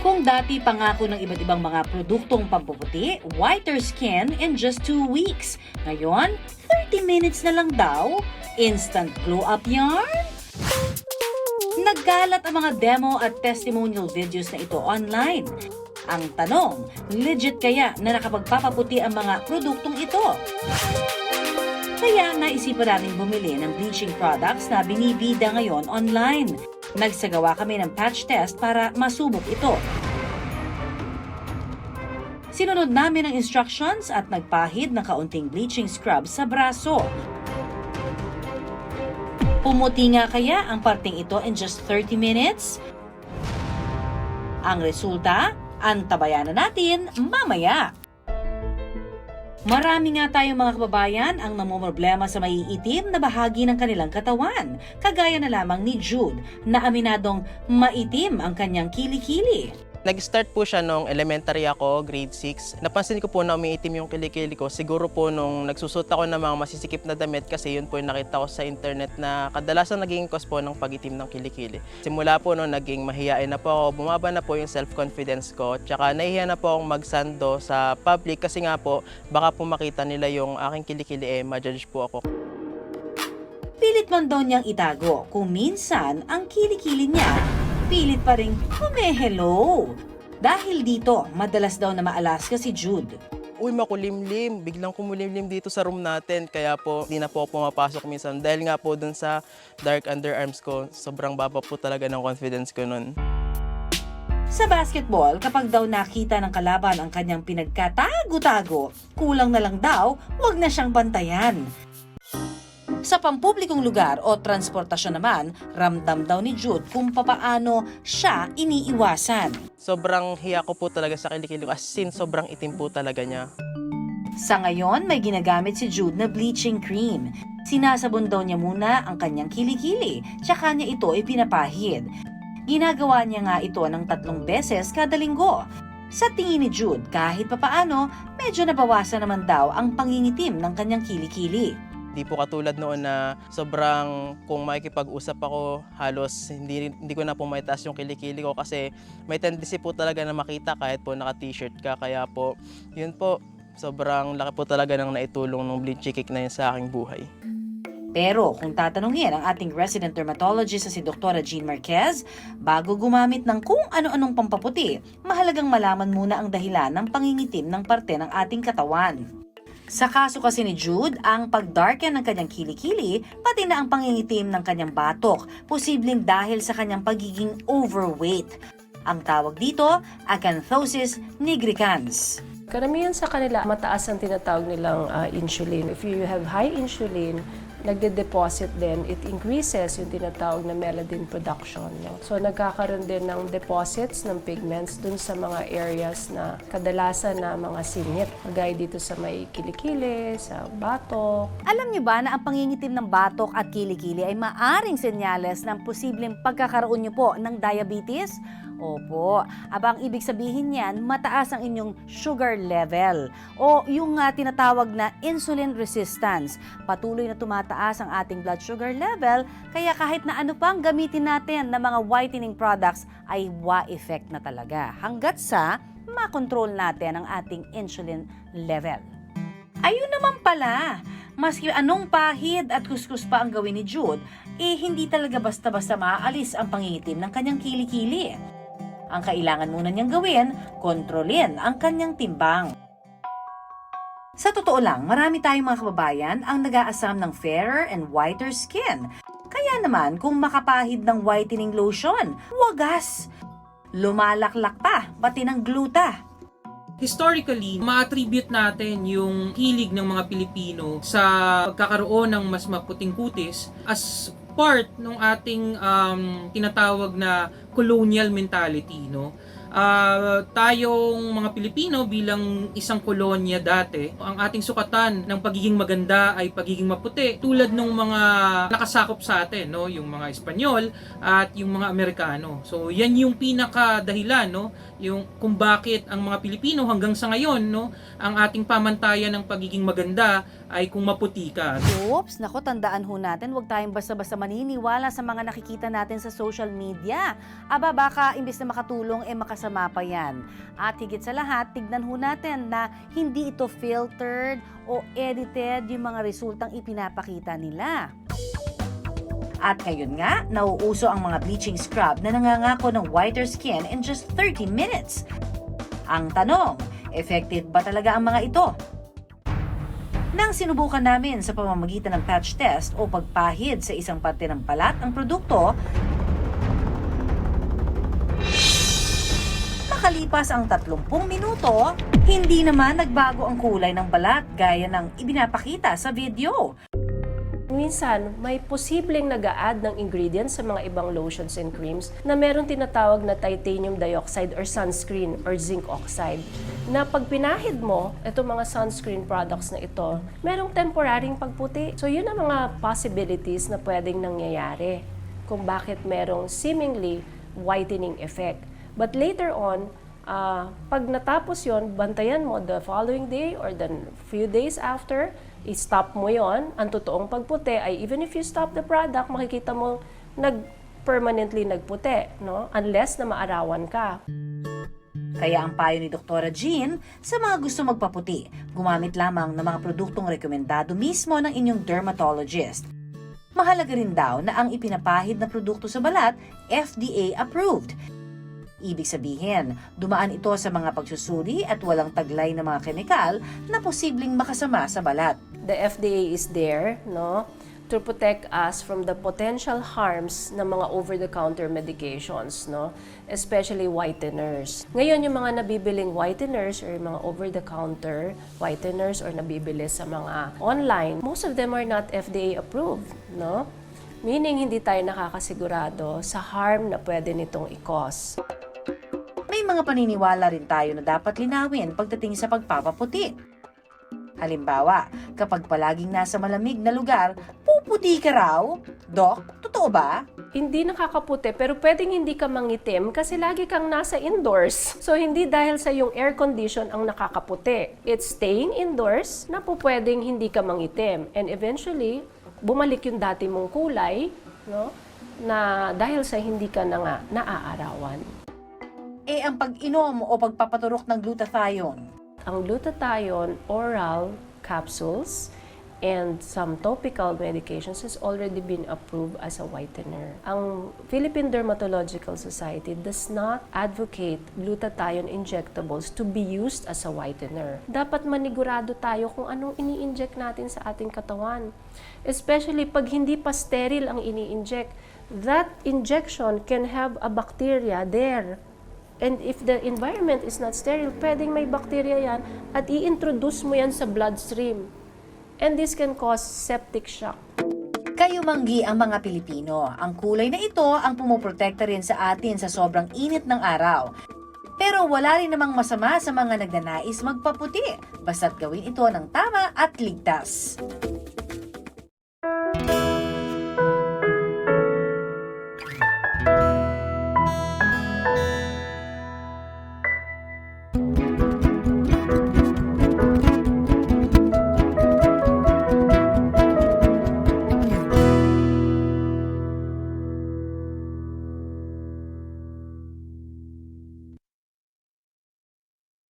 Kung dati pangako ng iba't ibang mga produktong pampuputi, whiter skin in just 2 weeks. Ngayon, 30 minutes na lang daw. Instant glow up yarn? Nagkalat ang mga demo at testimonial videos na ito online. Ang tanong, legit kaya na nakapagpapaputi ang mga produktong ito? Kaya naisipan namin bumili ng bleaching products na binibida ngayon online. Nagsagawa kami ng patch test para masubok ito. Sinunod namin ang instructions at nagpahid ng kaunting bleaching scrub sa braso. Pumuti nga kaya ang parting ito in just 30 minutes? Ang resulta, antabayan na natin mamaya. Marami nga tayong mga kababayan ang namumroblema sa maiitim na bahagi ng kanilang katawan, kagaya na lamang ni Jude na aminadong maitim ang kanyang kilikili. Nag-start po siya nung elementary ako, grade 6. Napansin ko po na umiitim yung kilikili ko. Siguro po nung nagsusot ako ng mga masisikip na damit kasi yun po yung nakita ko sa internet na kadalasan naging cause po ng pag-itim ng kilikili. Simula po nung naging mahiyain na po ako, bumaba na po yung self-confidence ko. Tsaka nahihiya na po akong magsando sa public kasi nga po baka po makita nila yung aking kilikili ma-judge po ako. Pilit man daw niyang itago kung minsan ang kilikili niya pilit pa rin hello. Dahil dito, madalas daw na maalasga si Jude. Uy, makulimlim. Biglang kumulimlim dito sa room natin. Kaya po, di na po ako pumapasok minsan. Dahil nga po dun sa dark underarms ko, sobrang baba po talaga ng confidence ko nun. Sa basketball, kapag daw nakita ng kalaban ang kanyang pinagkatago-tago, kulang na lang daw, wag na siyang bantayan. Sa pampublikong lugar o transportasyon naman, ramdam daw ni Jude kung papaano siya iniiwasan. Sobrang hiya ko po talaga sa kilikili ko. As in, sobrang itim po talaga niya. Sa ngayon, may ginagamit si Jude na bleaching cream. Sinasabon daw niya muna ang kanyang kilikili, tsaka niya ito ipinapahid. Ginagawa niya nga ito ng 3 beses kada linggo. Sa tingin ni Jude, kahit papaano, medyo nabawasan naman daw ang pangingitim ng kanyang kilikili. Di po katulad noon na sobrang kung makikipag-usap ako, halos hindi ko na po maitaas yung kilikili ko kasi may tendency po talaga na makita kahit po naka-t-shirt ka. Kaya po, yun po, sobrang laki po talaga ng naitulong ng bleaching cake na yun sa aking buhay. Pero kung tatanungin ang ating resident dermatologist na si Dr. Jean Marquez, bago gumamit ng kung ano-anong pampaputi, mahalagang malaman muna ang dahilan ng pangingitim ng parte ng ating katawan. Sa kaso kasi ni Jude, ang pag-darken ng kanyang kilikili, pati na ang pangingitim ng kanyang batok, posibleng dahil sa kanyang pagiging overweight. Ang tawag dito, acanthosis nigricans. Karamihan sa kanila, mataas ang tinatawag nilang insulin. If you have high insulin, nagde-deposit din, it increases yung tinatawag na melanin production. No? So nagkakaroon din ng deposits ng pigments dun sa mga areas na kadalasan na mga singit. Magaya dito sa may kilikili, sa batok. Alam niyo ba na ang pangingitim ng batok at kilikili ay maaring senyales ng posibleng pagkakaroon niyo po ng diabetes? Opo, abang ibig sabihin niyan, mataas ang inyong sugar level o yung tinatawag na insulin resistance. Patuloy na tumataas ang ating blood sugar level, kaya kahit na ano pang gamitin natin na mga whitening products ay wa-effect na talaga hanggat sa makontrol natin ang ating insulin level. Ayun naman pala, maski anong pahid at kuskus pa ang gawin ni Jude, hindi talaga basta-basta maaalis ang pangingitim ng kanyang kilikili. Ang kailangan muna niyang gawin, kontrolin ang kanyang timbang. Sa totoo lang, marami tayong mga kababayan ang nag-aasam ng fairer and whiter skin. Kaya naman, kung makapahid ng whitening lotion, wagas! Lumalaklak pa, pati ng gluta. Historically, ma-attribute natin yung hilig ng mga Pilipino sa pagkakaroon ng mas maputing kutis as part ng ating tinatawag na colonial mentality, no? Tayong mga Pilipino bilang isang kolonya dati, ang ating sukatan ng pagiging maganda ay pagiging maputi tulad ng mga nakasakop sa atin, no? Yung mga Espanyol at yung mga Amerikano. So yan yung pinaka dahilan, no? yung kung bakit ang mga Pilipino hanggang sa ngayon, no, ang ating pamantayan ng pagiging maganda ay kung maputi ka. Oops, nako, tandaan ho natin, huwag tayong basta-basta maniniwala sa mga nakikita natin sa social media. Aba, baka imbes na makatulong, makasama pa yan. At higit sa lahat, tignan ho natin na hindi ito filtered o edited yung mga resultang ipinapakita nila. At ngayon nga, nauuso ang mga bleaching scrub na nangangako ng whiter skin in just 30 minutes. Ang tanong, effective ba talaga ang mga ito? Nang sinubukan namin sa pamamagitan ng patch test o pagpahid sa isang parte ng balat ang produkto, makalipas ang 30 minuto, hindi naman nagbago ang kulay ng balat gaya ng ibinapakita sa video. Minsan, may posibleng nag-a-add ng ingredients sa mga ibang lotions and creams na meron tinatawag na titanium dioxide or sunscreen or zinc oxide. Na pag pinahid mo, itong mga sunscreen products na ito, merong temporaryng pagputi. So yun ang mga possibilities na pwedeng nangyayari kung bakit merong seemingly whitening effect. But later on, pag natapos yon, bantayan mo the following day or the few days after, i-stop mo yon. Ang totoong pagputi ay even if you stop the product, makikita mo permanently nagputi, no? Unless na maarawan ka. Kaya ang payo ni Dr. Jean sa mga gusto magpaputi, gumamit lamang ng mga produktong rekomendado mismo ng inyong dermatologist. Mahalaga rin daw na ang ipinapahid na produkto sa balat, FDA approved. Ibig sabihin, dumaan ito sa mga pagsusuri at walang taglay na mga kemikal na posibleng makasama sa balat. The FDA is there, no, to protect us from the potential harms ng mga over-the-counter medications, no, especially whiteners. Ngayon, yung mga nabibiling whiteners or mga over-the-counter whiteners or nabibili sa mga online, most of them are not FDA approved, no? Meaning, hindi tayo nakakasigurado sa harm na pwede nitong i-cause. May mga paniniwala rin tayo na dapat linawin pagdating sa pagpapaputi. Halimbawa, kapag palaging nasa malamig na lugar, puputi ka raw? Dok, totoo ba? Hindi nakakaputi, pero pwedeng hindi ka mangitim kasi lagi kang nasa indoors. So, hindi dahil sa yung air condition ang nakakaputi. It's staying indoors na po pwedeng hindi ka mangitim. And eventually, bumalik yung dati mong kulay, no? Na dahil sa hindi ka na nga naaarawan. Ang pag-inom o pagpapaturok ng glutathione. Ang glutathione oral capsules and some topical medications has already been approved as a whitener. Ang Philippine Dermatological Society does not advocate glutathione injectables to be used as a whitener. Dapat manigurado tayo kung anong ini-inject natin sa ating katawan. Especially pag hindi pa sterile ang ini-inject. That injection can have a bacteria there. And if the environment is not sterile, pwedeng may bacteria yan at i-introduce mo yan sa bloodstream. And this can cause septic shock. Kayumanggi ang mga Pilipino. Ang kulay na ito ang pumuprotekta rin sa atin sa sobrang init ng araw. Pero wala rin namang masama sa mga nagnanais magpaputi, basta't gawin ito ng tama at ligtas.